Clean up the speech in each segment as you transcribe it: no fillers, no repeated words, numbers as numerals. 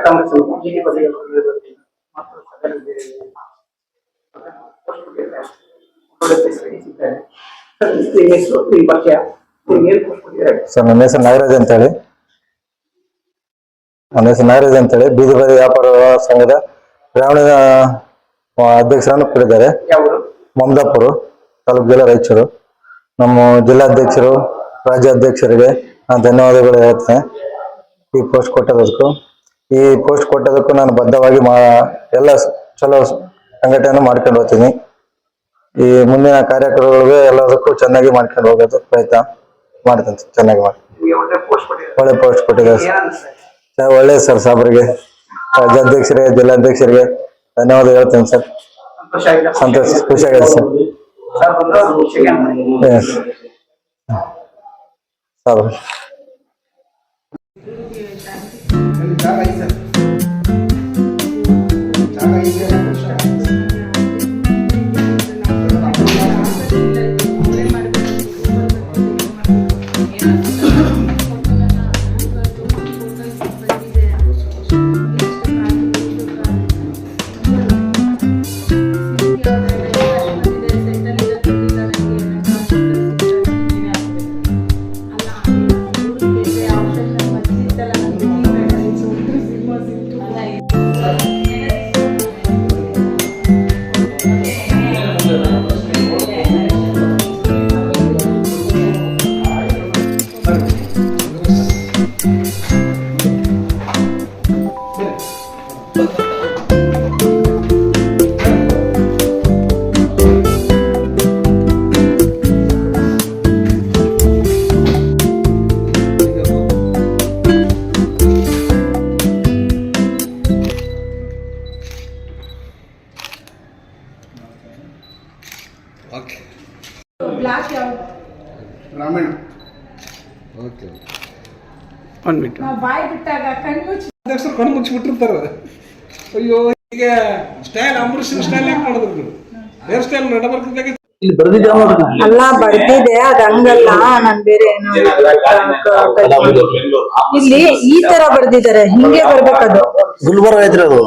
Congress BJP ಪದವಿಗಳು ಮತ್ತು sir ನನ್ನ ಹೆಸರು ನಾಗರಾಜ್ ಅಂತೇಳಿ ಬೀದಿ ಬದಿ ವ್ಯಾಪಾರ ಸಂಘದ ಗ್ರಾಮೀಣ ಅಧ್ಯಕ್ಷರನ್ನು ಕೊಟ್ಟಿದ್ದಾರೆ. ಮಮದಾಪುರ ತಾಲೂಕು ಜಿಲ್ಲಾ ರಾಯಚೂರು. ನಮ್ಮ ಜಿಲ್ಲಾಧ್ಯಕ್ಷರು ರಾಜ್ಯಾಧ್ಯಕ್ಷರಿಗೆ ನಾನು ಧನ್ಯವಾದಗಳು ಹೇಳ್ತೇನೆ ಈ ಪೋಸ್ಟ್ ಕೊಟ್ಟದಕ್ಕೂ ನಾನು ಬದ್ಧವಾಗಿ ಎಲ್ಲ ಚಲೋ ಸಂಘಟನೆ ಮಾಡ್ಕೊಂಡು ಹೋಗ್ತೀನಿ. ಈ ಮುಂದಿನ ಕಾರ್ಯಕ್ರಮಗಳಿಗೆ ಎಲ್ಲದಕ್ಕೂ ಚೆನ್ನಾಗಿ ಮಾಡ್ಕೊಂಡು ಹೋಗೋದು ಪ್ರಯತ್ನ ಮಾಡ್ತೇನೆ. ಚೆನ್ನಾಗಿ ಒಳ್ಳೆ ಪೋಸ್ಟ್ ಕೊಟ್ಟಿದ್ದಾರೆ. ಒಳ್ಳೆ ಸರ್ ಸಾಬ್ರಿಗೆ ರಾಜ್ಯಾಧ್ಯಕ್ಷರಿಗೆ ಜಿಲ್ಲಾಧ್ಯಕ್ಷರಿಗೆ ಧನ್ಯವಾದ ಹೇಳ್ತೇನೆ ಸರ್. ಸಂತೋಷ ಖುಷಿಯಾಗಿದೆ ಸರ್. ಸಾಬ್ರ ಗ್ರಾಮೀಣ ಅಧ್ಯಕ್ಷರು ಕಣ್ಣು ಮುಚ್ಚಿಬಿಟ್ಟಿರ್ತಾರೆ. ಅಯ್ಯೋ ಈಗ ಸ್ಟೈಲ್ ಅಂಬರೀಷನ್ ಸ್ಟೈಲ್ ಯಾಕೆ ಮಾಡಿದ್ರು? ಹೇರ್ ಸ್ಟೈಲ್ ನಡಬರ್ಕಿದ್ದಾಗ ಅಲ್ಲ ಬರ್ದಿದೆ ಅದ್ ಹಂಗಲ್ಲ. ನಾನ್ ಬೇರೆ ಇಲ್ಲಿ ಈ ತರ ಬರ್ದಿದ್ದಾರೆ, ಹಿಂಗೆ ಬರ್ಬೇಕದು. ಗುಲ್ಬರ್ಗ ಐತ್ರಿ ಅದು.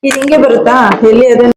ಇದು ಹಿಂಗೆ ಬರುತ್ತಾ ಎಲ್ಲಿ ಅದನ್ನ